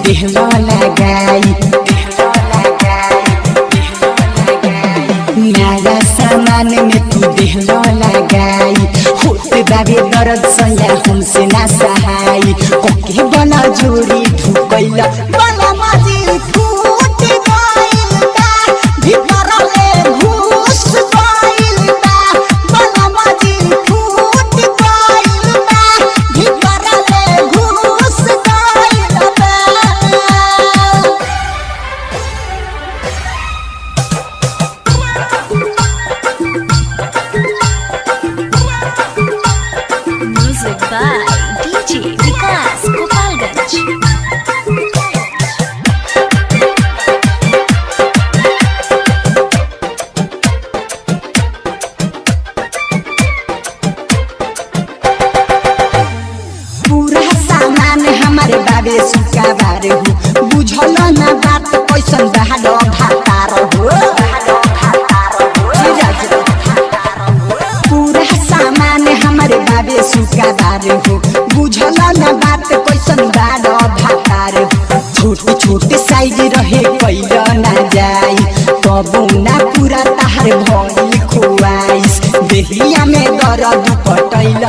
देहलो लगाई नया सामान में तू देहलो लगाई होते बाबे दर्द सैया हमसे ना सहाई कोके बना जोड़ी ढुकैला बना माजी फूट गइल बा भीतर ले घुस गइल बा बना माजी फूट गइल बा भीतर ले घुस गइल बा Music by DJ Vikas Gopalganj. पूरा सामान हमारे बाबे सुकाबार हो बुझल ना बात कैसन बहादो भातार हो पूरा सामान हमारे बाबे सुकाबार हो बुझल ना बात कैसन बहादो भातार हो छोटे छोटे साइज रहे कैल ना जाई कबू ना पूरा तार भइल खोआइस देहिया में दर्द पटैल